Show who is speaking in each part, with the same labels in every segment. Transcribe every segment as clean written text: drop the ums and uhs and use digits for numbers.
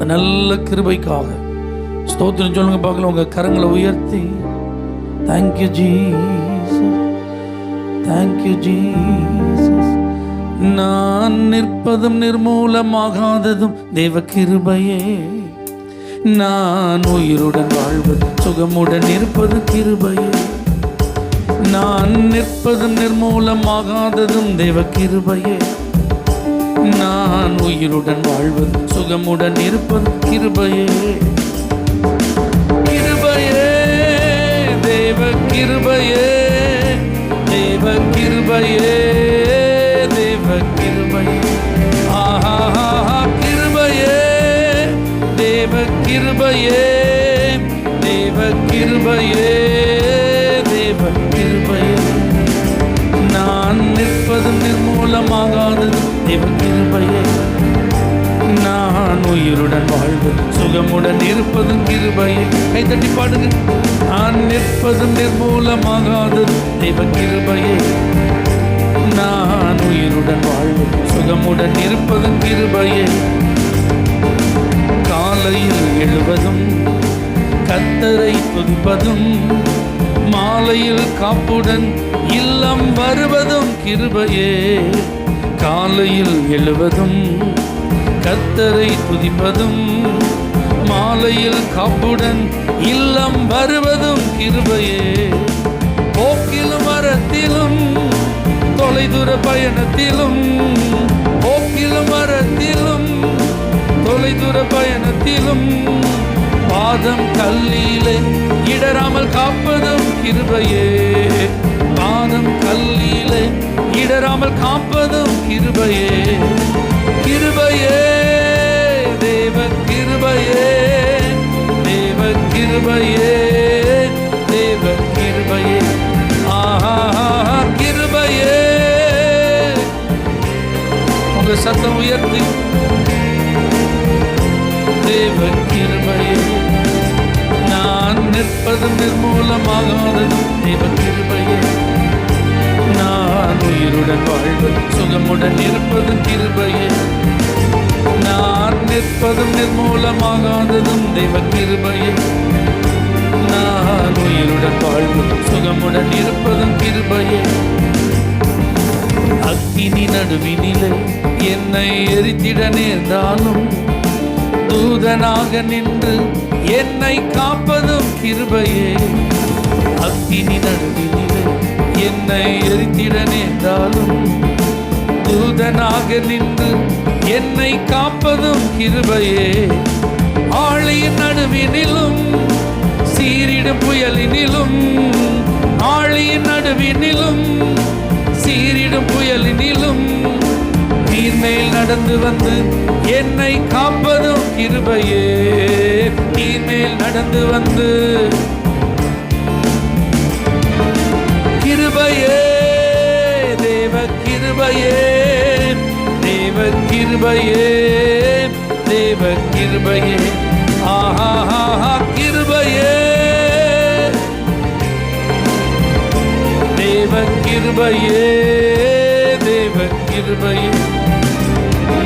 Speaker 1: நல்ல கிருபைக்காக ஸ்தோத்திரம் சொல்லுங்க பார்க்கலாம். உங்க கரங்களை உயர்த்தி தேங்க்யூ ஜீசஸ், தேங்க்யூ ஜீசஸ். நான் நிற்பதும் நிர்மூலமாகாததும் தேவ கிருபையே, நான் உயிருடன் வாழ்வது சுகமுடன் இருப்பது கிருபையே. நான் நிற்பதும் நிர்மூலமாகாததும் தேவ கிருபையே, நான் உயிருடன் வாழ்வது சுகமுடன் இருப்பது கிருபையே. கிருபையே தேவ கிருபையே, தேவ கிருபையே, தேவ கிருபையே. ஆஹா கிருபையே தேவ கிருபையே, தேவ கிருபையே, தேவ கிருபையே. நான் நிற்பதும் நிர்மூலமாகாததும் தேவ கிருபையே, நான் உயிருடன் வாழ்வது சுகமுடன் இருப்பதும் கிருபையே. கைத்தட்டி பாடுங்க. நான் நிற்பதும் நிர்மூலமாகாததும் தேவ கிருபையே, நான் உயிருடன் வாழ்வது சுகமுடன் இருப்பதும் கிருபையே. காலையில் எழுவதும் கர்த்தரை துதிப்பதும், மாலையில் காப்புடன் இல்லம் வருவதும் கிருபையே. காலையில் எழுவதும் கர்த்தரை துதிப்பதும், மாலையில் காப்புடன் இல்லம் வருவதும் கிருபையே. போக்கிலும் மரத்திலும் தொலைதூர பயணத்திலும், போக்கிலும் மரத்திலும் தொலைதூர பயணத்திலும், பாதம் கல்லிலே இடராமல் காப்பதும் கிருபையே. பாதம் கல்லிலே இடராமல் காப்பதும் கிருபையே. கிருபையே தேவ கிருபையே, தேவ கிருபையே, தேவ கிருபையே. ஆஹா கிருபையே. உங்க சத்தம் உயர்த்தி தேவ கிருபையே. நான் நிற்பதும் நிர்மூலமாகாததும் தேவ கிருபையே, நான் உயிருடன் வாழ்வது சுகமுடன் இருப்பதும் கிருபையே. நான் நிற்பதும் நிர்மூலமாகாததும் தேவ கிருபையே, நான் உயிருடன் வாழ்வது சுகமுடன் இருப்பதும் கிருபையே. அக்கினி நடுவினிலே என்னை எரித்திட நேர்ந்தாலும், தூதனாக நின்று என்னை காப்பதும் கிருபையே. அக்கினி நடுவினிலே என்னை எரித்திட நேர்ந்தாலும், தூதனாக நின்று என்னை காப்பதும் கிருபையே. ஆழியின் நடுவினிலும் சீரிடும் புயலினிலும், ஆழியின் நடுவினிலும் சீரிடும் புயலினிலும், நீர்மேல் நடந்து வந்து என்னை காப்பதும் கிருபையே. நீர்மேல் நடந்து வந்து கிருபையே தேவ கிருபையே, தேவ கிருபையே, தேவ கிருபையே. ஆஹா கிருபையே தேவ கிருபையே, தேவ கிருபையே.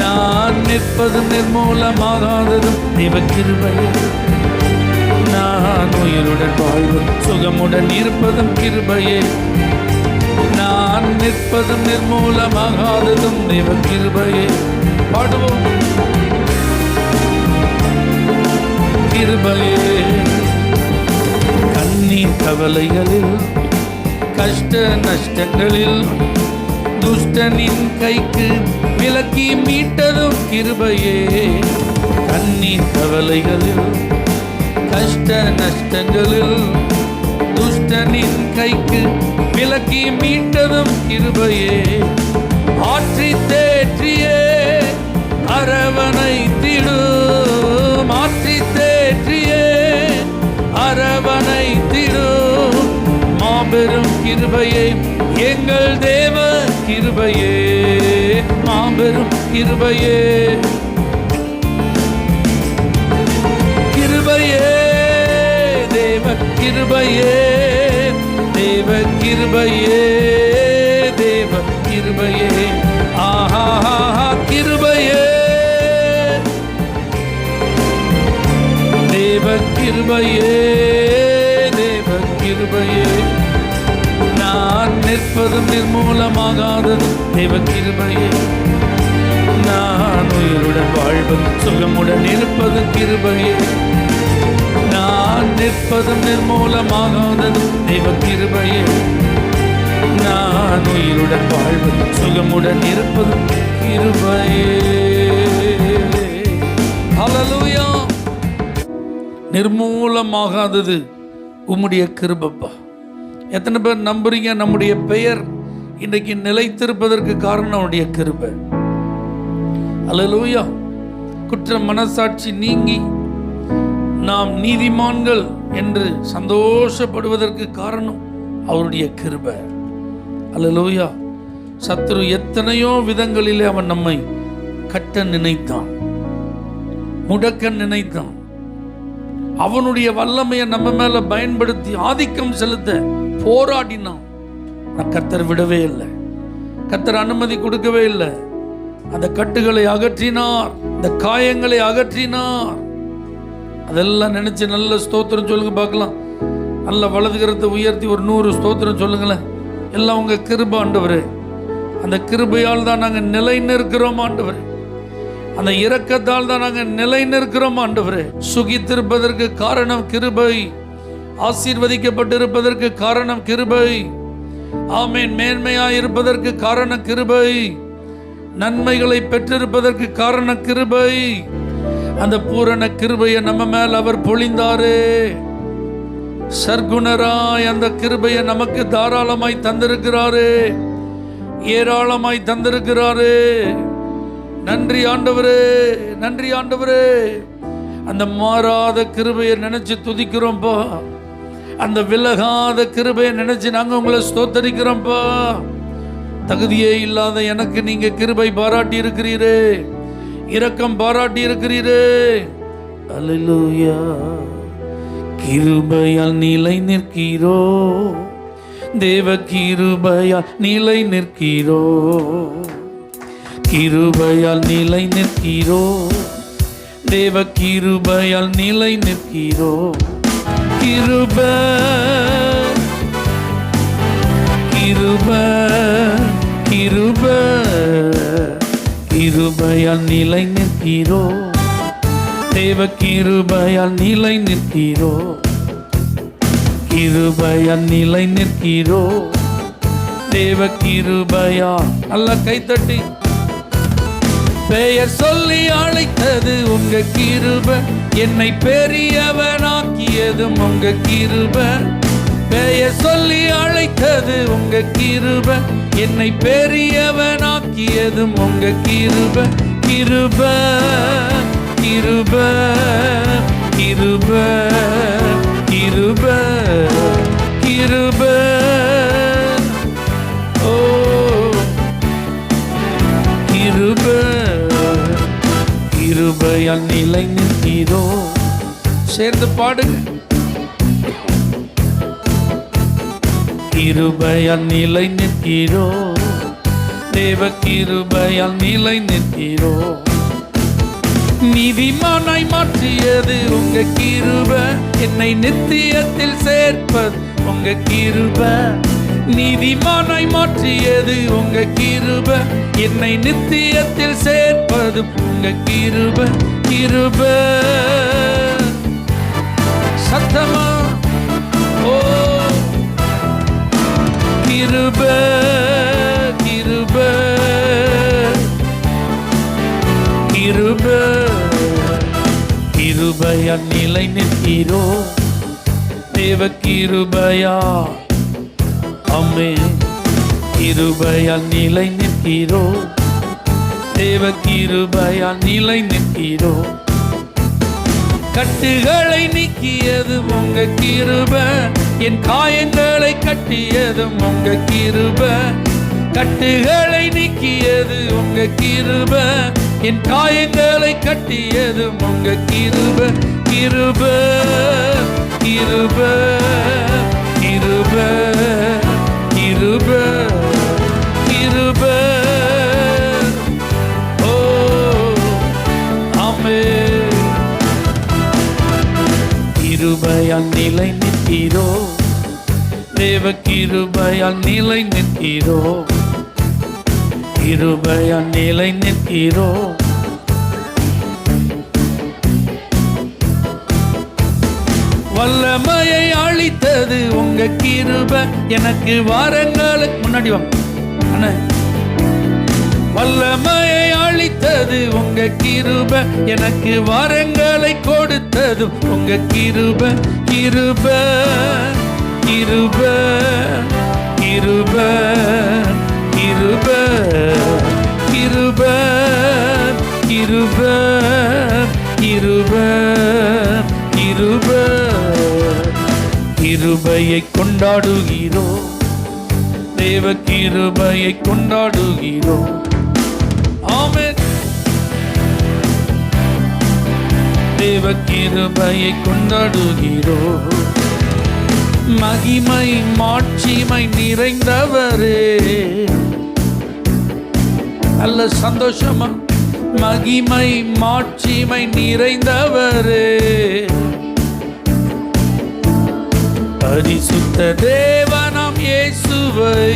Speaker 1: நான் நிற்பதும் நிர்மூலமாகாததும் தேவ கிருபையே, நான் உயிருடன் வாழ்வது சுகமுடன் இருப்பதும் கிருபையே. நான் நிற்பதும் நிர்மூலமாகாததும் தேவ கிருபையே. பாடுவோம். கிருபையே. கண்ணீர் கவலைகளில் கஷ்ட நஷ்டங்களில் துஷ்டனின் கைக்கு விலக்கி மீட்டதும் கிருபையே. கண்ணீர் கவலைகளில் கஷ்ட நஷ்டங்களில் துஷ்டனின் கைக்கு விலக்கி மீட்டதும் கிருபையே. ஆற்றி தேற்றியே அரவணைத்திடும், ஆற்றி தேற்றியே அரவணைத்திடும் மாபெரும் கிருபையே எங்கள் தேவ கிருபையே. மாபெரும் கிருபையே. கிருபையே தேவ கிருபையே, தேவ கிருபையே, தேவ கிருபையே. ஆஹா கிருபையே கிருபையே தேவ கிருபையே, நான் நிற்பதும் நிர்மூலமாகாததும் தேவ கிருபையே, நான் உயிருடன் வாழ்வதும் சுகமுடன் இருப்பதும் கிருபையே, நான் நிற்பதும் நிர்மூலமாகாததும் தேவ கிருபையே, நான் உயிருடன் வாழ்வதும் சுகமுடன் இருப்பதும் கிருபையே. ஹல்லேலூயா. நிர்மூலமாகாதது உம்முடைய கிருபைப்பா. எத்தனை பேர் நம்புறீங்க? நம்முடைய பெயர் இன்றைக்கு நிலைத்திருப்பதற்கு காரணம் அவருடைய கிருபை. ஹல்லேலூயா. குற்ற மனசாட்சி நீங்கி நாம் நீதிமான்கள் என்று சந்தோஷப்படுவதற்கு காரணம் அவருடைய கிருபை. ஹல்லேலூயா. சத்துரு எத்தனையோ விதங்களிலே அவன் நம்மை கட்ட நினைத்தான், முடக்க நினைத்தான். அவனுடைய வல்லமையை நம்ம மேல பயன்படுத்தி ஆதிக்கம் செலுத்த போராடினான். கர்த்தர் விடவே இல்லை, கர்த்தர் அனுமதி கொடுக்கவே இல்லை. அந்த கட்டுகளை அகற்றினார், அந்த காயங்களை அகற்றினார். அதெல்லாம் நினைச்சு நல்ல ஸ்தோத்திரம் சொல்லுங்க பார்க்கலாம். நல்ல வலது கரத்தை உயர்த்தி ஒரு 100 ஸ்தோத்திரம் சொல்லுங்களேன். எல்லாம் உங்க கிருபை ஆண்டவரே. அந்த கிருபையால் தான் நாங்கள் நிலை நிற்கிறோம் ஆண்டவரே. அந்த இரக்கத்தால் தான் நாங்கள் நிலை நிற்கிறோம் ஆண்டவரே. சுகித்திருப்பதற்கு காரணம் கிருபை, ஆசீர்வதிக்கப்பட்டிருப்பதற்கு காரணம் கிருபை, ஆமென். மேன்மையாய் இருப்பதற்கு காரணம் கிருபை, நன்மைகளை பெற்றிருப்பதற்கு காரணம் கிருபை. அந்த பூரண கிருபையை நம்ம மேல் அவர் பொழிந்தாரே. சர்க்குணராய் அந்த கிருபையை நமக்கு தாராளமாய் தந்திருக்கிறாரே, ஏராளமாய் தந்திருக்கிறாரே. நன்றி ஆண்டவரே, நன்றி ஆண்டவரே. அந்த மாறாத கிருபையை நினைச்சு துதிக்கிறோம்ப்பா. அந்த விலகாத கிருபையை நினைச்சு நாங்க உங்களை ஸ்தோத்தரிக்கிறோம்ப்பா. தகுதியே இல்லாத எனக்கு நீங்க கிருபை பாராட்டி இருக்கிறீரே, இரக்கம் பாராட்டி இருக்கிறீரே. அல்லேலூயா. கிருபையால் நிலை நிற்கிறோ, தேவ கிருபையால் நிலை நிற்கிறோ, கிருபையால் நிலை நிற்கிறோ, தேவ கிருபையால் நிலை நிற்கிறோ. கிருபை கிருபை கிருபை கிருபையால் நிலை நிற்கிறோ, தேவ கிருபையால் நிலை நிற்கிறோ, கிருபையால் நிலை நிற்கிறோ, தேவ கிருபையால். நல்லா கைத்தட்டி. பெயர் சொல்லி அழைத்தது உங்க கிருபை, என்னை பெரியவனாக்கியதும் உங்க கிருபை. பெயர் சொல்லி அழைத்தது உங்க கிருபை, என்னை பெரியவனாக்கியதும் உங்க கிருபை. கிருபை கிருபை கிருபை கிருபை கிருபை. ஓ கிருபை கிருபையால் நிலை நிற்கிறோ. சேர்ந்து பாடுங்க. கிருபையால் நிலை நிற்கிறோ, தேவ கிருபையால் நிலை நிற்கிறோ. நீதிமானாய் மாற்றியது உங்க கிருபை, என்னை நித்தியத்தில் சேர்ப்பது உங்க கிருபை. நீதிமானாய் மாற்றியது உங்க கிருபை, என்னை நித்தியத்தில் சேர்ப்பது உங்க கிருபை. கிருபை சத்தமா. ஓ கிருபை கிருபை கிருபை. கிருபையால் நிலை நிற்கிறோ, தேவ கிருபையா. ஆமென். கிருபையால் நிலை நிற்கிறோ, தேவ கிருபையால் நிலை நிற்கிறோ. கட்டுகளை நீக்கியது உங்க கிருபை, என் காயங்களை கட்டியது உங்க கிருபை. கட்டுகளை நீக்கியது உங்க கிருபை, என் காயங்களை கட்டியது உங்க கிருபை. கிருபை கிருபை கிருபை கிருபை கிருபை. ஓ ஆமென். கிருபை நிலை நிற்கிறோ, தேவ கிருபையால் நிலை நிற்கிறோ, கிருபையால் நிலை நிற்கிறோ. வல்லமையை அளித்தது உங்க கிருபை, எனக்கு வாரங்களுக்கு முன்னாடி வாங்க அண்ணா. வல்லமையை அளித்தது உங்க கிருபை, எனக்கு வாரங்களை கொடுத்தது உங்க கிருபை. கிருபை கிருபை கிருபை கிருபை கிருபை கிருபை கிருபை கிருபை. கிருபையை கொண்டாடுகிறோம், தேவ கிருபையை கொண்டாடுகிறோம். ஆமென். தேவ கிருபையை கொண்டாடுகிறோம். மகிமை மாட்சிமை நிறைந்தவரே, நல்ல சந்தோஷமா. மகிமை மாட்சிமை நிறைந்தவரே, பரிசுத்த தேவனாம் இயேசுவை.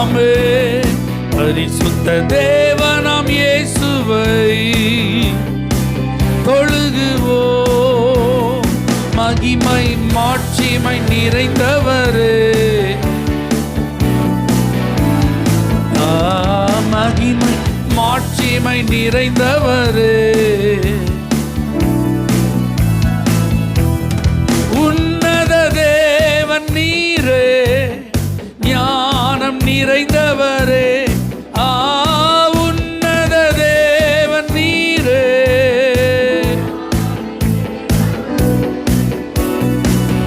Speaker 1: ஆமென். பரிசுத்த தேவனாம் இயேசுவை தொழுகுவோம். மகிமை மாட்சிமை நிறைந்தவரே, மகிமை மாட்சிமை நிறைந்தவரே, உன்னத தேவன் நீரே, ஞானம் நிறைந்தவரே. உன்னத தேவன் நீரே,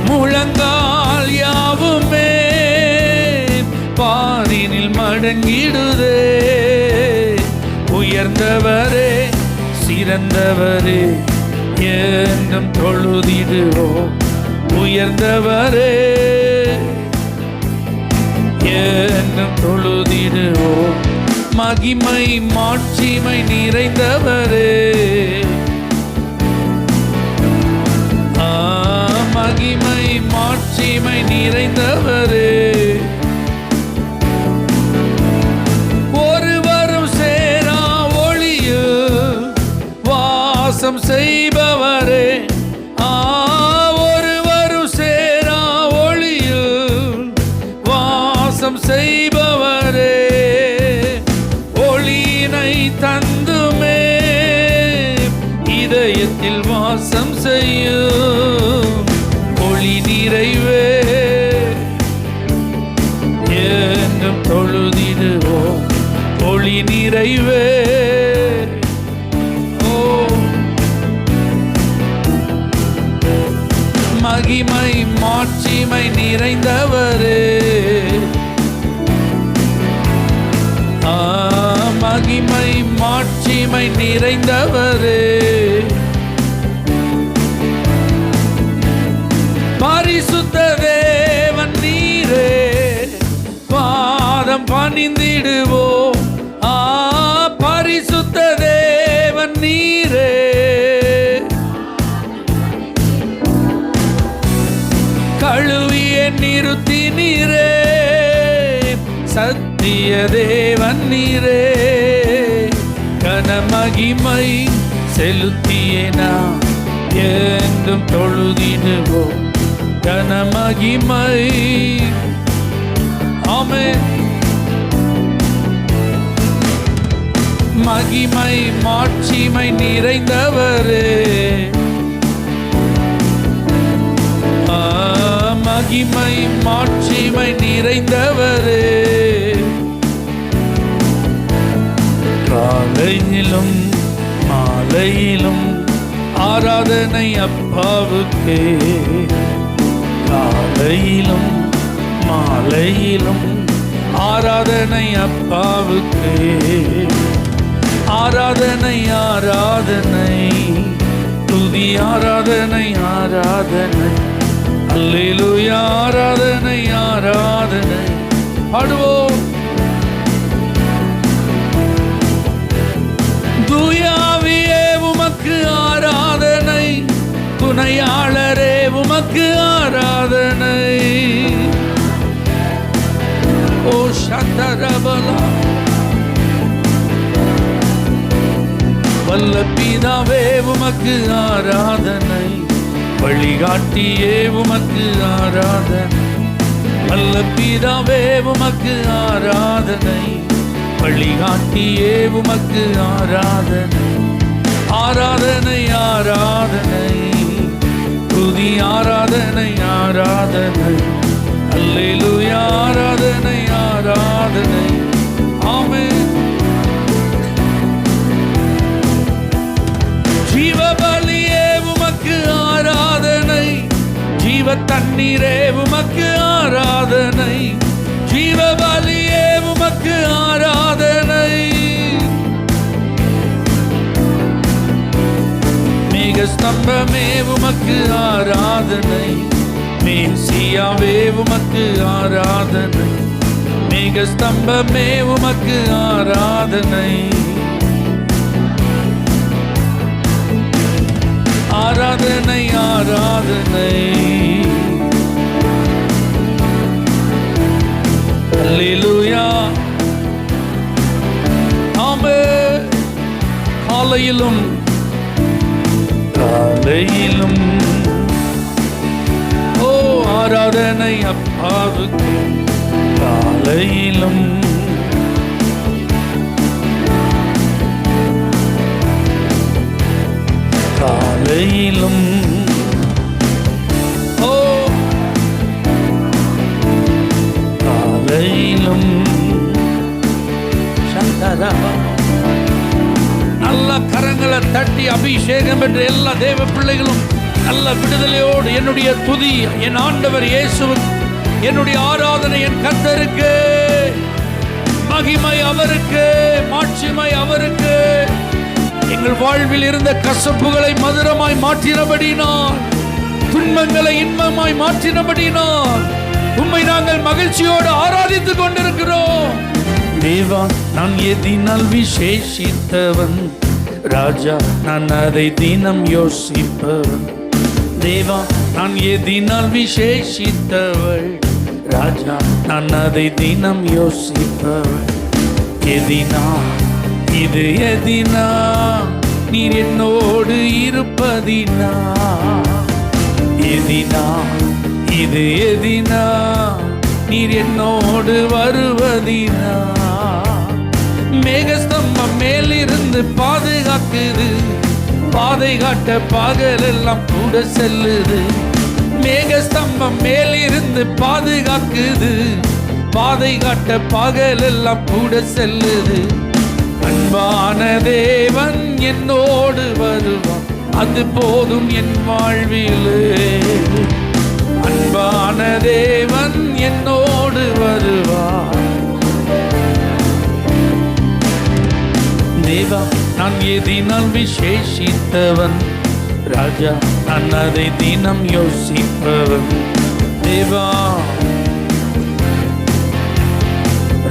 Speaker 1: முழங்கால் யாவுமே பாரினில் மடங்கிடுதே. உயர்ந்தவரே சிறந்தவரே என்றும் தொழுதிடுவோம். உயர்ந்தவரே என்றும் தொழுதிடுவோம். மகிமை மாட்சிமை நிறைந்தவரே, மகிமை மாட்சிமை நிறைந்தவரே, ஒருவரும் சேரா ஒளியில் வாசம் செய்பவரே. ஒருவரும் சேரா ஒளியில் வாசம் செய்பவரே, ஒளியினை தந்துமே இதயத்தில் வாசம் செய்யும். ஒளி நிறைவே என்றும் தொழுதிடுவோம். ஒளி நிறைவே. மகிமை மாட்சிமை நிறைந்தவரே, மகிமை மாட்சிமை நிறைந்தவரே, பரிசுத்த தேவன் நீரே, பாதம் பணிந்திடுவோம். பரிசுத்த தேவன் நீரே, கழுவிய நிறுத்தி நீரே, சத்திய தேவன் நீரே, கனமகிமை செலுத்தியேனா என்றும் தொழுதிடுவோம். கனமகிமை. ஆமென். மகிமை மாட்சிமை நிறைந்தவரே, மகிமை மாட்சிமை நிறைந்தவரே, காலையிலும் மாலையிலும் ஆராதனை அப்பாவுக்கே. காலையிலும் மாலையிலும் ஆராதனை அப்பாவுக்கே. ஆராதனை ஆராதனை துதி ஆராதனை ஆராதனை. அல்லேலூயா. ஆராதனை ஆராதனை பாடுவோம். தூயாவியே உமக்கு ஆராதனை, துணையாளரே உமக்கு ஆராதனை. ஓ சந்தரபலா வல்ல பிதாவே உமக்கு ஆராதனை. வழிகாட்டியே உமக்கு ஆராதனை. வல்ல பிதாவே உமக்கு ஆராதனை. வழிகாட்டியே உமக்கு ஆராதனை. ஆராதனை ஆராதனை துதி ஆராதனை ஆராதனை. அல்லேலூயா ஆராதனை ஆராதனை. ஆமென். ஜீவ பலியே உமக்கு ஆராதனை. ஜீவ தண்ணீரே உமக்கு ஆராதனை. ஜீவ பலியே உமக்கு ஆராதனை. மேகஸ்தம்பமே உமக்கு ஆராதனை. மேசியாவே உமக்கு ஆராதனை. மேகஸ்தம்பமே உமக்கு ஆராதனை. ஆராதனை ஆராதனை. அல்லேலூயா. ஆமென். காலையிலும் காலையிலும் ஓ ஆராதனை அப்பாவுக்கு. காலையிலும் காலையிலும் ஓ காலையிலும் சந்தரா. நல்ல கரங்களை தட்டி அபிஷேகம் என்ற எல்லா தேவ பிள்ளைகளும் நல்ல விடுதலையோடு என்னுடைய துதி என் ஆண்டவர் இயேசுவுக்கு, என்னுடைய ஆராதனை என் கர்த்தருக்கு, மகிமை அவருக்கு, மாட்சிமை அவருக்கு. எங்கள் வாழ்வில் இருந்த கசப்புகளை மதுரமாய் மாற்றினபடினால், துன்பங்களை இன்பமாய் மாற்றினபடினால் உம்மை நாங்கள் மகிழ்ச்சியோடு ஆராதித்துக் கொண்டிருக்கிறோம். தேவா நான் எதினால் விசேஷித்தவன், ராஜா நான் அதை தினம் யோசிப்பவன். தேவா நான் எதினால் விசேஷித்தவள், ராஜா நான் அதை தினம் யோசிப்பவள். எதினா இது எதினா நீர் என்னோடு இருப்பதினா. எதினா இது எதினா நீர் என்னோடு வருவதினா. மேகஸ்தம்பம் மேலிருந்து பாதுகாக்குது, பாதை காட்ட பகலெல்லாம் கூட செல்லுது. மேகஸ்தம்பம் மேலிருந்து பாதுகாக்குது, பாதை காட்ட பகலெல்லாம் கூட செல்லுது. அன்பான தேவன் என்னோடு வருவான், அது போதும் என் வாழ்விலே. அன்பான தேவன் என்னோடு வருவான். தேவா நான் எதினால் விசேஷித்தவன், ராஜா நான் அதை தினம் யோசிப்பவன். தேவா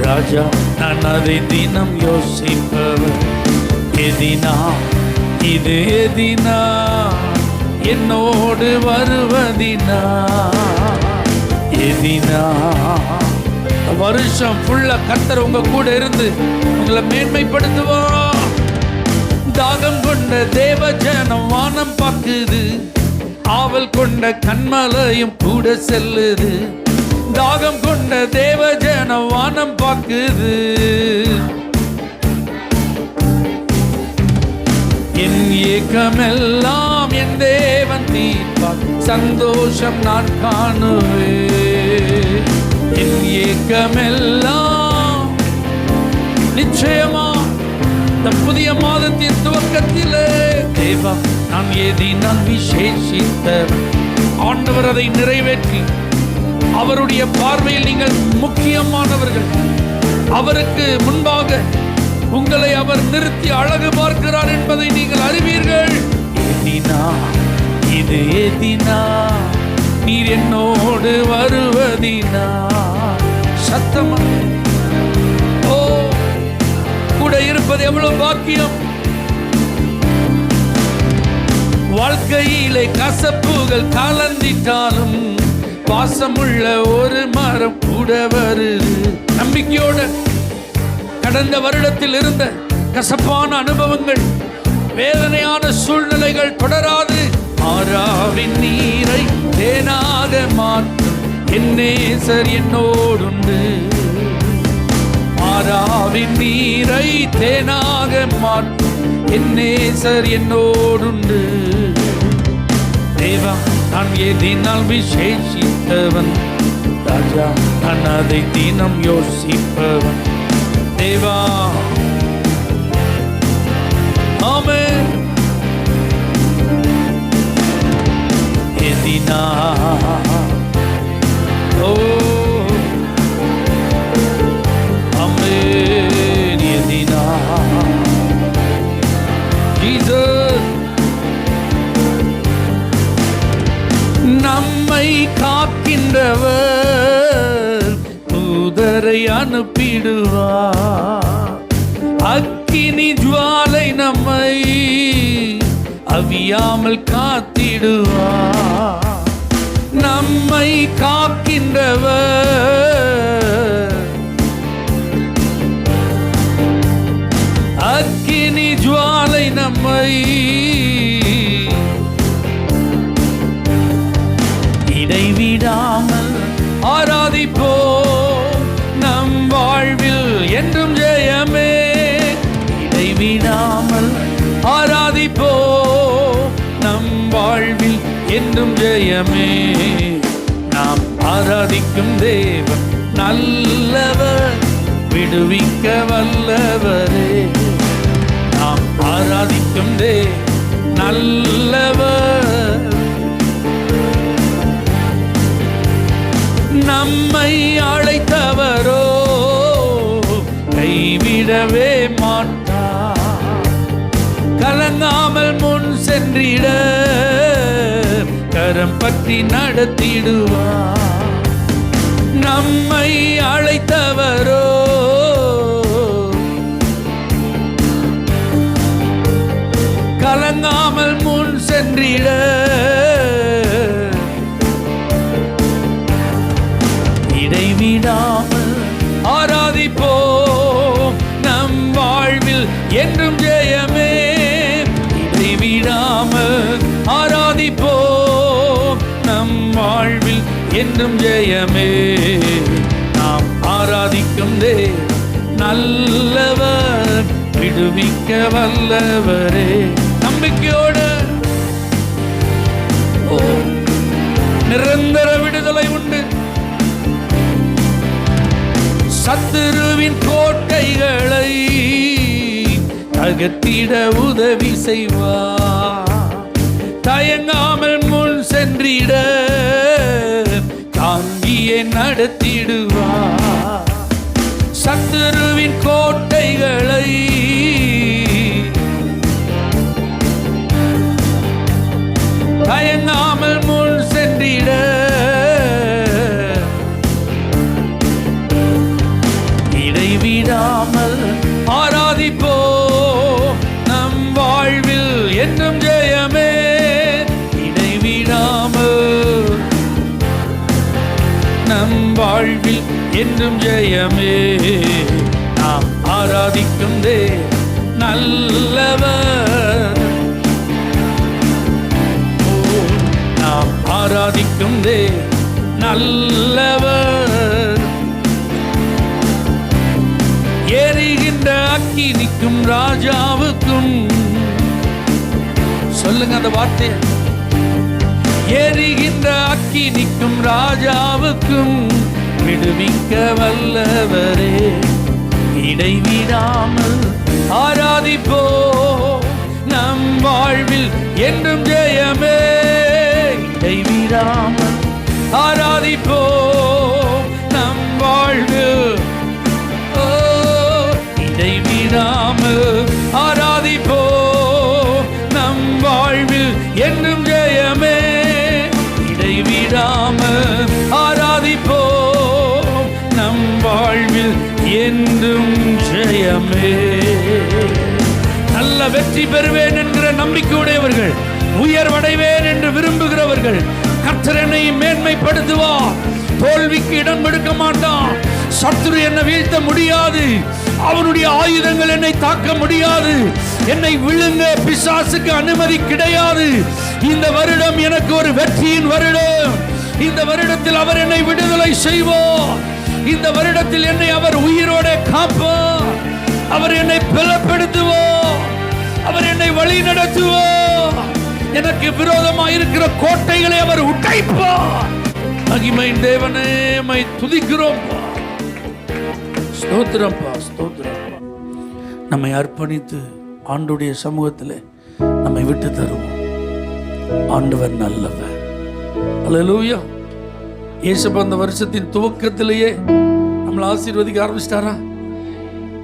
Speaker 1: ராஜா நான் அதை தினம் யோசிப்பவன். எதினா இது எதினா என்னோடு வருவதினா. எதினா வருஷம் ஃபுல்லா கர்த்தர் உங்க கூட இருந்து உங்களை மேன்மைப்படுத்துவா. தாகம் கொண்ட தேவ ஜனம் வானம் பார்க்குது, ஆவல் கொண்ட கண்மலையும் கூட செல்லுது. தாகம் கொண்ட தேவ ஜனம் வானம் பார்க்குது. என் ஏக்கமெல்லாம் என் தேவன் தீர்ப்பார், சந்தோஷம் நான் காணுவேன். என் ஏக்கமெல்லாம் நிச்சயமா இந்த புதிய மாதத்தின் துவக்கத்திலே தேவா நான் எதினால் விசேஷித்தவன். ஆண்டவர் அதை நிறைவேற்றி அவருடைய பார்வையில் நீங்கள் முக்கியமானவர்கள். அவருக்கு முன்பாக உங்களை அவர் நிறுத்தி அழகு பார்க்கிறார் என்பதை நீங்கள் அறிவீர்கள். எதினா இது எதினா நீர் என்னோடு வருவதினா. சத்தமா ஓ கூட இருப்பது எவ்வளவு பாக்கியம். வாழ்க்கையிலே கசப்புகள் கலந்திட்டாலும் பாசமுள்ள ஒரு மரம் கூட வருது. நம்பிக்கையோட கடந்த வருடத்தில் இருந்த கசப்பான அனுபவங்கள், வேதனையான சூழ்நிலைகள் தொடராது. ஆறாவின் நீரை தேனாக மாற்றும் என் நேசர் என்னோடுண்டு. ஆறாவின் நீரை தேனாக மாற்றும் என் நேசர் என்னோடுண்டு. தேவா, நான் எதினால் விசேஷித்தவன், ராஜா நான் அதை தினம் யோசிப்பவன். தேவா, ஆமென். எதினா ஓ ஆமென். எதினா ஜீசஸ் நம்மை காக்கின்றவர் தூதரை அனுப்பிடுவார். அக்கினி ஜுவாலை நம்மை அவியாமல் காத்திடுவார். நம்மை காக்கின்றவர் அக்கினி ஜுவாலை நம்மை இடைவிடாமல் ஆராதிப்போம். நம் வாழ்வில் என்றும் ஜெயமே. இடைவிடாமல் ஆராதிப்போம். நம் வாழ்வில் என்றும் ஜெயமே. நாம் ஆராதிக்கும் தேவன் நல்லவர், விடுவிக்க வல்லவரே. நாம் ஆராதிக்கும் தேவன் நல்லவர், நம்மை அழைத்தவரோ கைவிடவே மாட்டார். கலங்காமல் முன் சென்றிட கரம் பற்றி நடத்திடுவார். நம்மை அழைத்தவரோ கலங்காமல் முன் சென்றிட இடைவிடாமல் ஆராதிப்போம். நம் வாழ்வில் என்றும் ஜெயமே. இடைவிடாமல் ஆராதிப்போம். நம் வாழ்வில் என்றும் ஜெயமே. நாம் ஆராதிக்கும் தேவன் நல்லவர், விடுவிக்க வல்லவரே. நம்பிக்கையோடு நிரந்தர விடுதலை உண்டு. சத்துருவின் கோட்டைகளை அகற்றிட உதவி செய்வார். தயங்காமல் முன் சென்றிட தாங்கியே நடத்திடுவார். சத்துருவின் கோட்டைகளை தயங்காமல் முன் சென்றிட இடைவிடாமல் ஆராதிப்போம். நம் வாழ்வில் என்றும் ஜெயமே. இடைவிடாமல் நம் வாழ்வில் என்றும் ஜெயமே. நாம் ஆராதிக்கும் தேவன் நல்லவர். நாம் ஆராதிக்கும் தேவன் நல்லவர். எரிகின்ற அக்கினிக்கும் ராஜாவுக்கும், சொல்லுங்க அந்த வார்த்தை, எரிகின்ற அக்கினிக்கும் ராஜாவுக்கும் விடுவிக்க வல்லவரே. இடைவிடாமல் ஆராதிப்போம். நம் வாழ்வில் என்றும் ஜெயமே. இடைவிடாமல் ஆராதிப்போம். நம் வாழ்வில் இடைவிடாமல் ஆராதிப்போம். நம் வாழ்வில் என்றும் ஜெயமே. இடைவிடாமல் ஆராதிப்போம். நம் வாழ்வில் என்றும் ஜெயமே. நல்ல வெற்றி பெறுவேன் என்கிற நம்பிக்கையுடையவர்கள் உயர்வடைவேன் என்று விரும்புகிறவர்கள் கர்த்தர் என்னை மேன்மைப்படுத்துவார். தோல்விக்கு இடம் கொடுக்க மாட்டான். சத்துரு என்னை வீழ்த்த முடியாது. அவனுடைய ஆயுதங்கள் என்னை தாக்க முடியாது. என்னை விழுங்க பிசாசுக்கு அனுமதி கிடையாது. இந்த வருடம் எனக்கு ஒரு வெற்றியின் வருடம். இந்த வருடத்தில் அவர் என்னை விடுதலை செய்வார். இந்த வருடத்தில் என்னை அவர் உயிரோட காப்பார். அவர் என்னை பலப்படுத்துவார். அவர் என்னை வழி நடத்துவார். எனக்கு விரோதமாக இருக்கிற கோட்டைகளை அவர் உடைப்பார். மகிமை தேவனே, மை துதிக்கிறோம். ஸ்தோத்திரம்பா, ஸ்தோத்திரம்பா. நம்மை அர்ப்பணித்து ஆண்டுடைய சமூகத்தில் நம்மை விட்டு தருவோம். ஆண்டவர் நல்லவர். அல்லேலூயா. இயேசுப்பா அந்த வருஷத்தின் துவக்கத்திலேயே நம்மளை ஆசீர்வதிக்க ஆரம்பிச்சிட்டாரா?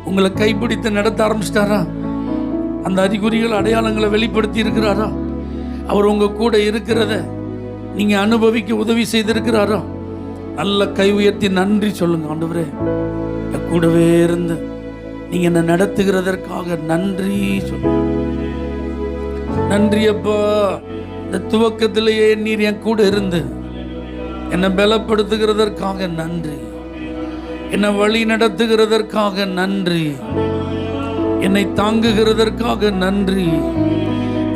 Speaker 1: உங்களை கைப்பிடித்து நடத்த ஆரம்பிச்சிட்டாரா? அந்த அறிகுறிகள் அடையாளங்களை வெளிப்படுத்தி இருக்கிறாரா? அவர் உங்க கூட இருக்கிறத நீங்க அனுபவிக்க உதவி செய்திருக்கிறாரா? நல்ல கை உயர்த்தி நன்றி சொல்லுங்க. ஆண்டவரே, என் கூடவே இருந்து நீங்க என்ன நடத்துகிறதற்காக நன்றி சொல்லுங்க. நன்றி அப்பா. இந்த துவக்கத்திலேயே நீர் என் கூட இருந்து என்னை பலப்படுத்துகிறதற்காக நன்றி. என்னை வழி நடத்துகிறதற்காக நன்றி. என்னை தாங்குகிறதற்காக நன்றி.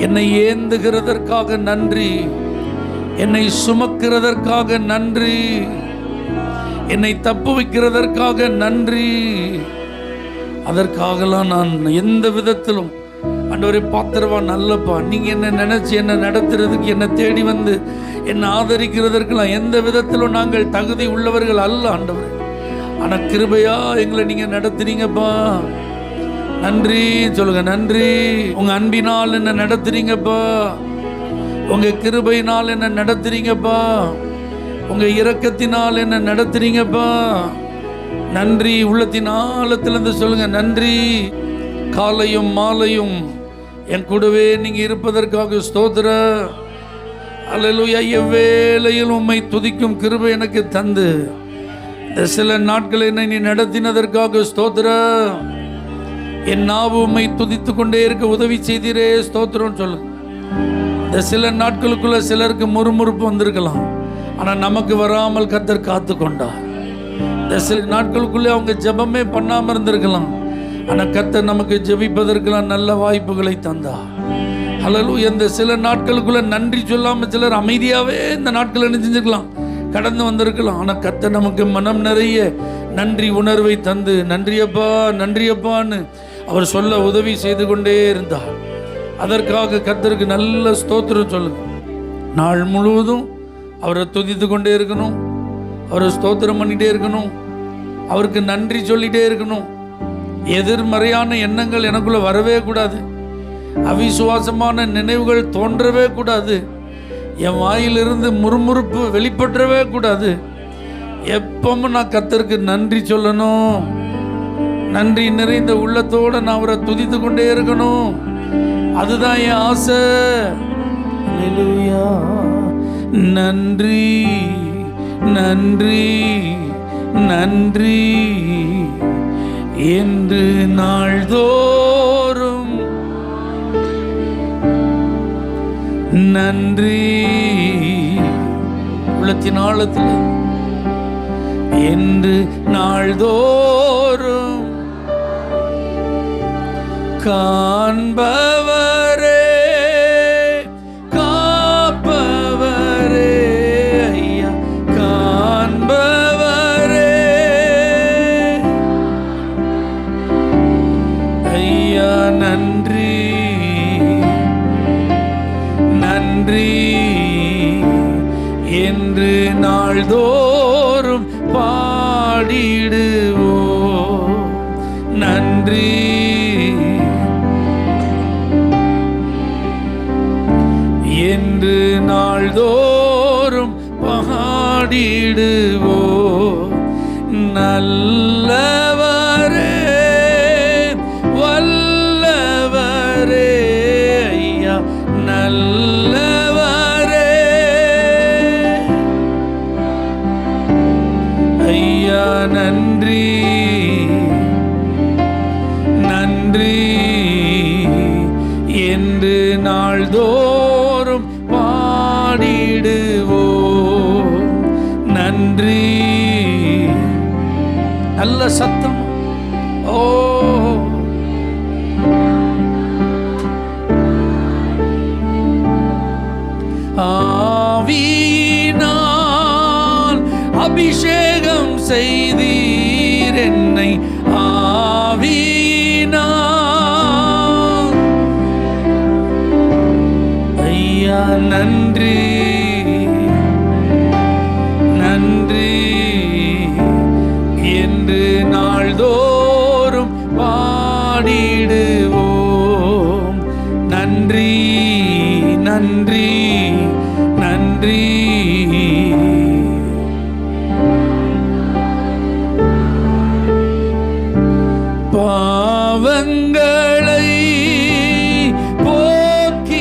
Speaker 1: என்னை ஏந்துகிறதற்காக நன்றி. என்னை சுமக்கிறதற்காக நன்றி. என்னை தப்பு வைக்கிறதற்காக நன்றி. அதற்காகலாம் நான் எந்த விதத்திலும் ஆண்டவரே பாத்திரவா நல்லப்பா, நீங்க என்ன நினைச்சு என்ன நடத்துறதுக்கு, என்ன தேடி வந்து என்ன ஆதரிக்கிறதற்கெல்லாம் எந்த விதத்திலும் நாங்கள் தகுதி உள்ளவர்கள் அல்ல ஆண்டவரே. ஆனா கிருபையா எங்களை நீங்க நடத்துறீங்கப்பா. நன்றி சொல்லுங்க. நன்றி. உங்க அன்பினால் என்ன நடத்துறீங்கப்பா. உங்க கிருபையினால் என்ன நடத்துறீங்கப்பா. உங்க இரக்கத்தினால் என்ன நடத்துறீங்கப்பா. நன்றி. உள்ளத்தின் ஆழத்திலிருந்து சொல்லுங்க நன்றி. காலையும் மாலையும் என் கூடவே நீங்க இருப்பதற்காக ஸ்தோத்திர. அல்லேலூயா. எவ்வேளையில் உம்மை துதிக்கும் கிருபை எனக்கு தந்து இந்த சில நாட்களை என்னை நீ நடத்தினதற்காக ஸ்தோத்திர. என் நாவு உம்மை துதித்து கொண்டே இருக்க உதவி செய்தீரே, ஸ்தோத்திரம் சொல்லுங்க. இந்த சில நாட்களுக்குள்ள சிலருக்கு முறுமுறுப்பு வந்திருக்கலாம், ஆனா நமக்கு வராமல் கர்த்தர் காத்து கொண்டார். இந்த சில நாட்களுக்குள்ளே அவங்க ஜெபமே பண்ணாம இருந்திருக்கலாம், ஆனா கர்த்தர் நமக்கு ஜெபிப்பதற்கெல்லாம் நல்ல வாய்ப்புகளை தந்தார். அல்லேலூயா. இந்த சில நாட்களுக்குள்ள நன்றி சொல்லாம சிலர் அமைதியாவே இந்த நாட்களை செஞ்சிருக்கலாம், கடந்து வந்திருக்கலாம், ஆனா கர்த்தர் நமக்கு மனம் நிறைய நன்றி உணர்வை தந்து நன்றியப்பா நன்றியப்பான்னு அவர் சொல்ல உதவி செய்து கொண்டே இருந்தார். அதற்காக கர்த்தருக்கு நல்ல ஸ்தோத்திரம் சொல்லுங்க. நாள் முழுவதும் அவரை துதித்து கொண்டே இருக்கணும், அவரை ஸ்தோத்திரம் பண்ணிட்டே இருக்கணும், அவருக்கு நன்றி சொல்லிட்டே இருக்கணும். எதிர்மறையான எண்ணங்கள் எனக்குள்ள வரவே கூடாது. அவிசுவாசமான நினைவுகள் தோன்றவே கூடாது. என் வாயிலிருந்து முறுமுறுப்பு வெளிப்பற்றவே கூடாது. எப்பவும் நான் கர்த்தருக்கு நன்றி சொல்லணும். நன்றி நிறைந்த உள்ளத்தோட நான் அவரை துதித்து கொண்டே இருக்கணும். அதுதான் என் ஆசை. அல்லேலூயா. நன்றி நன்றி நன்றி என்று நாள்தோறும் நன்றி. உள்ளத்தின் ஆழத்தில் என்று நாள்தோறும் காண்பவரே காப்பவரே ஐயா காண்பவரே ஐயா நன்றி நன்றி என்று நாள்தோறும் பாடிடுவோம். நன்றி என்று நாள்தோறும் பாடிடுவோம். நல்லவரே வல்லவரே ஐயா நல்லவரே ஐயா நன்றி நன்றி என்று நாள்தோறும் நன்றி. நல்ல சத்தம். ஓ ஆவியினால் அபிஷேகம் செய்தீர் என்னை. ஆவியினால் ஐயா நன்றி நன்றி என்று நாள்தோறும் பாடிடுவோம். நன்றி நன்றி நன்றி. பாவங்களை போக்கிவிட்டீரையா,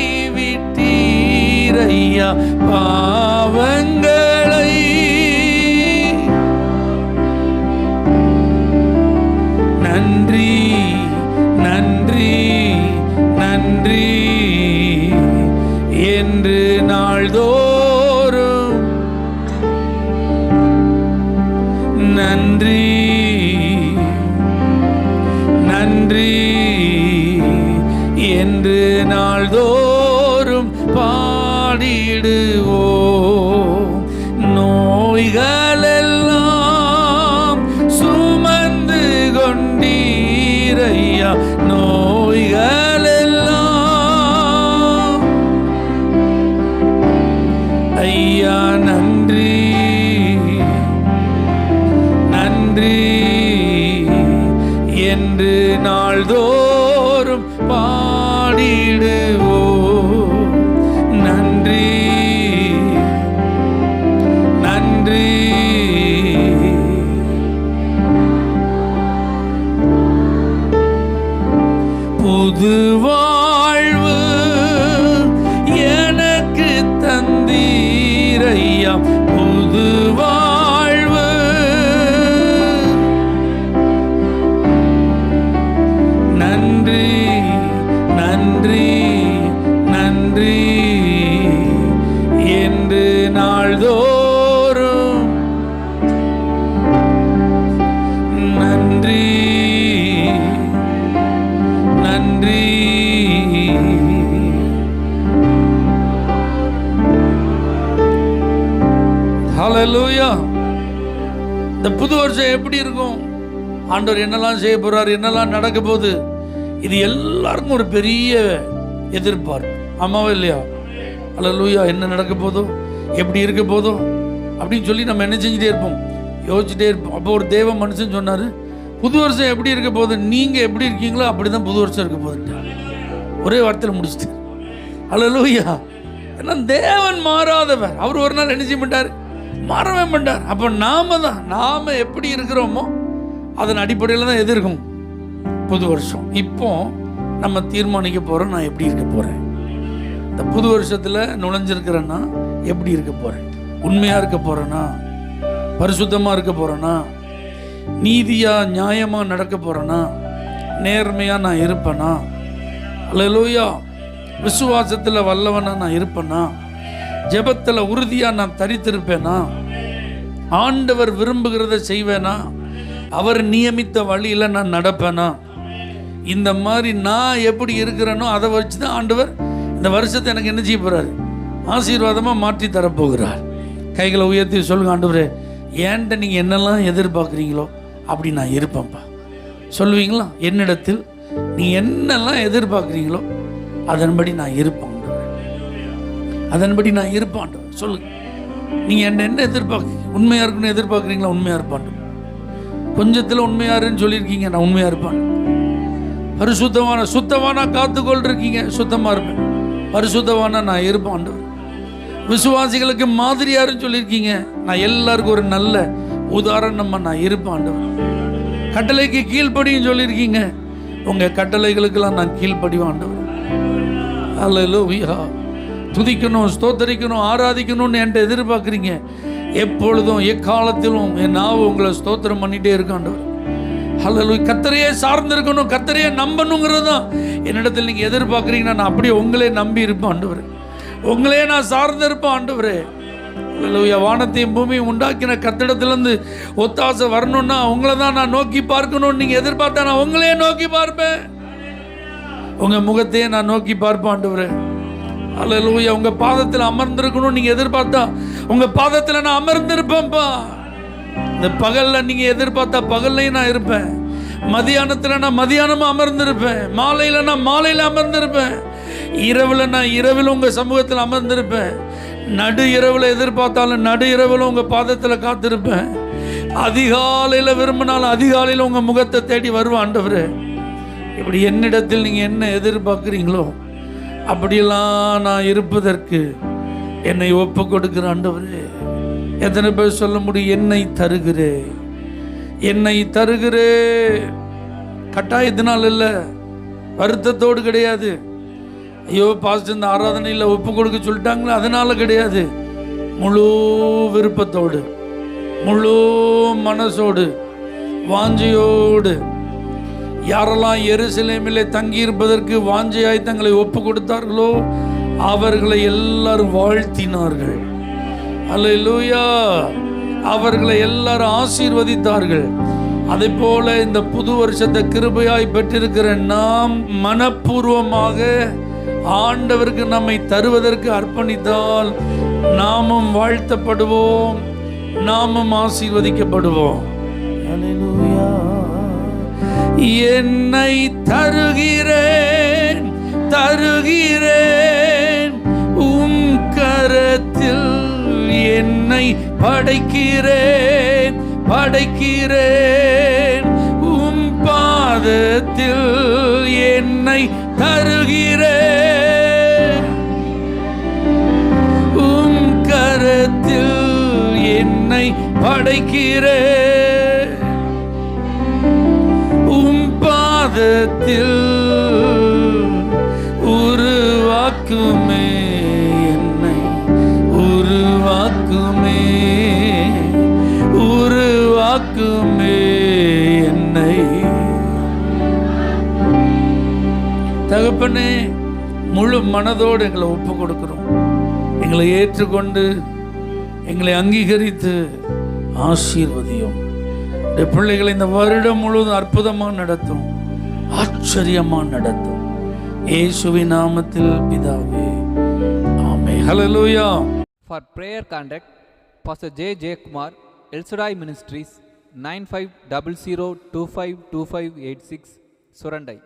Speaker 1: பாவங்களை நன்றி நன்றி நன்றி என்று நாள்தோறும் நன்றி நன்றி என்று நாள்தோறும் பாடிடுவோம். நோய்களெல்லாம் சுமந்து கொண்டீரையா, நோய்களெல்லாம் ஐயா நன்றி நன்றி என்று நாள்தோறும் பாடிடுவோம். நன்றி நன்றி. புது வாழ்வு எனக்கு தந்தீரையா, புது வாழ்வு நன்றி நன்றி நன்றி என்று நாள்தோறும் நன்றி நன்றி. ஹல்லேலூயா. இந்த புது வருஷம் எப்படி இருக்கும்? ஆண்டவர் என்னெல்லாம் செய்ய போறார், என்னெல்லாம் நடக்க போகுது, இது எல்லாருக்கும் ஒரு பெரிய எதிர்பார்ப்பு. ஆமாவா இல்லையா? ஹல்லேலூயா. என்ன நடக்க போதோ, எப்படி இருக்க போதோ அப்படின்னு சொல்லி நம்ம என்ன செஞ்சுட்டே இருப்போம், யோசிச்சுட்டே இருப்போம். அப்போ ஒரு தேவ மனுஷன் சொன்னார், புது வருஷம் எப்படி இருக்க போகுது, நீங்கள் எப்படி இருக்கீங்களோ அப்படி தான் புது வருஷம் இருக்க போகுது. ஒரே வார்த்தையில் முடிச்சுட்டு. ஹல்லேலூயா. ஏன்னா தேவன் மாறாதவர். அவர் ஒரு நாள் என்ன செய்ய மாட்டார், மாறவே மாட்டார். அப்போ நாம எப்படி இருக்கிறோமோ அதன் அடிப்படையில் தான் எது இருக்கும், புது வருஷம். இப்போ நம்ம தீர்மானிக்க போகிறோம், நான் எப்படி இருக்க போகிறேன். இந்த புது வருஷத்தில் நுழைஞ்சிருக்கிறேன்னா எப்படி இருக்க போகிறேன், உண்மையாக இருக்க போகிறேன்னா, பரிசுத்தமாக இருக்க போகிறேன்னா, நீதியாக நியாயமாக நடக்க போகிறேன்னா, நேர்மையாக நான் இருப்பேனா, அல்லேலூயா, விசுவாசத்தில் வல்லவனா நான் இருப்பேனா, ஜெபத்தில் உறுதியாக நான் தரித்திருப்பேனா, ஆண்டவர் விரும்புகிறத செய்வேனா, அவர் நியமித்த வழியில் நான் நடப்பேனா. இந்த மாதிரி நான் எப்படி இருக்கிறேனோ அதை வச்சு தான் ஆண்டவர் இந்த வருஷத்தை எனக்கு என்ன செய்ய போகிறார், ஆசீர்வாதமாக மாற்றி தரப்போகிறார். கைகளை உயர்த்தி சொல்லுங்க, ஆண்டவரே ஏன்ட்ட நீங்கள் என்னெல்லாம் எதிர்பார்க்குறீங்களோ அப்படி நான் இருப்பேன்ப்பா. சொல்லுவீங்களா? என்னிடத்தில் நீங்கள் என்னெல்லாம் எதிர்பார்க்குறீங்களோ அதன்படி நான் இருப்பேன் ஆண்டவரே, அதன்படி நான் இருப்பேன் ஆண்டவர். சொல்லுங்க, நீங்கள் என்ன எதிர்பார்க்குறீங்க? உண்மையாக இருக்குன்னு எதிர்பார்க்குறீங்களா? உண்மையாக இருப்பான். கொஞ்சத்தில் உண்மையாருன்னு சொல்லியிருக்கீங்க, நான் உண்மையாக இருப்பேன். பரிசுத்தமான சுத்தவானா காத்துக்கொள் இருக்கீங்க, சுத்தமாக இருப்பேன். பரிசுத்தவானா நான் இருப்பேன் ஆண்டவர். விசுவாசிகளுக்கு மாதிரியாருன்னு சொல்லியிருக்கீங்க, நான் எல்லாருக்கும் ஒரு நல்ல உதாரணமாக நான் இருப்பேன் ஆண்டவர். கட்டளைக்கு கீழ்ப்படியும் சொல்லியிருக்கீங்க, உங்கள் கட்டளைகளுக்கெல்லாம் நான் கீழ்ப்படிவேன் ஆண்டவர். அல்லேலூயா. துதிக்கணும், ஸ்தோத்தரிக்கணும், ஆராதிக்கணும்னு என்கிட்ட எதிர்பார்க்குறீங்க. எப்பொழுதும் எக்காலத்திலும் என் நாவு உங்களை ஸ்தோத்திரம் பண்ணிகிட்டே இருக்க ஆண்டவர். அல்லேலூயா. கர்த்தரையே சார்ந்திருக்கணும், கர்த்தரையே நம்பணுங்கிறது தான் என்னிடத்தில் நீங்கள் எதிர்பார்க்குறீங்கன்னா நான் அப்படியே உங்களே நம்பி இருப்பேன் ஆண்டவர். உங்களே நான் சார்ந்திருப்பேன் ஆண்டவரே. அல்லேலூயா. வானத்தையும் பூமியும் உண்டாக்கின கர்த்தரிடத்திலிருந்து ஒத்தாசை வரணும்னா உங்களை தான் நான் நோக்கி பார்க்கணும்னு நீங்க எதிர்பார்த்தா நான் உங்களையே நோக்கி பார்ப்பேன். உங்க முகத்தையே நான் நோக்கி பார்ப்பேன் ஆண்டவரே. அல்லேலூயா. உங்க பாதத்தில் அமர்ந்திருக்கணும்னு நீங்க எதிர்பார்த்தா உங்க பாதத்தில் நான் அமர்ந்திருப்பேன்ப்பா. இந்த பகல்ல நீங்க எதிர்பார்த்தா பகல்லையும் நான் இருப்பேன். மதியானத்தில் நான் மதியானமும் அமர்ந்திருப்பேன். மாலையில நான் மாலையில அமர்ந்திருப்பேன். இரவுல நான் இரவில் உங்க சமூகத்தில் அமர்ந்திருப்பேன். நடு இரவுல எதிர்பார்த்தாலும் நடு இரவுல உங்க பாதத்தில் காத்திருப்பேன். அதிகாலையில விரும்பினாலும் அதிகாலையில உங்க முகத்தை தேடி வருவேன் ஆண்டவரே. இப்படி என்னிடத்தில் நீங்க என்ன எதிர்பார்க்குறீங்களோ அப்படியெல்லாம் நான் இருப்பதற்கு என்னை ஒப்பு கொடுக்கிற ஆண்டவரே. எத்தனை பேர் சொல்ல முடியும், என்னை தருகிறே, என்னை தருகிறே. கட்டாயத்தினால் இல்லை, வருத்தத்தோடு கிடையாது. ஐயோ பாஸ்டர் இந்த ஆராதனையில் ஒப்பு கொடுக்க சொல்லிட்டாங்களே அதனால கிடையாது. முழு விருப்பத்தோடு, முழு மனசோடு, வாஞ்சையோடு. யாரெல்லாம் எருசலேமிலே தங்கியிருப்பதற்கு வாஞ்சையாய் தங்களை ஒப்பு கொடுத்தார்களோ அவர்களை எல்லாரும் வாழ்த்தினார்கள். அல்லேலூயா. அவர்களை எல்லாரும் ஆசீர்வதித்தார்கள். அதே போல இந்த புது வருஷத்தை கிருபையாய் பெற்றிருக்கிற நாம் மனப்பூர்வமாக ஆண்டவருக்கு நம்மை தருவதற்கு அர்ப்பணித்தால் நாமும் வாழ்த்தப்படுவோம், நாமும் ஆசீர்வதிக்கப்படுவோம். அல்லேலூயா. என்னை தருகிறேன், தருகிறேன் உம் கரத்தில், என்னை படைக்கிறேன், படைக்கிறேன் உம் பாதத்தில், என்னை தருகிறேன் உம் கரத்தில், என்னை படைக்கிறேன் உம் பாதத்தில், உருவாக்குமே என்னை, உருவாக்குமே, உருவாக்குமே என்னை. தகப்பனே, முழு மனதோடு எங்களை ஒப்பு கொடுக்கிறோம். எங்களை ஏற்றுக்கொண்டு எங்களை அங்கீகரித்து ஆசீர்வதியும். பிள்ளைகளை இந்த வருடம் முழுவதும் அற்புதமாக நடத்தும், ஆச்சரியமாக நடத்தும். இயேசுவின் நாமத்தில் பிதாவே, ஆமென். ஹல்லேலூயா.
Speaker 2: For prayer contact, Pastor J. J. Kumar, El Shaddai Ministries, 9500252586, Surandai.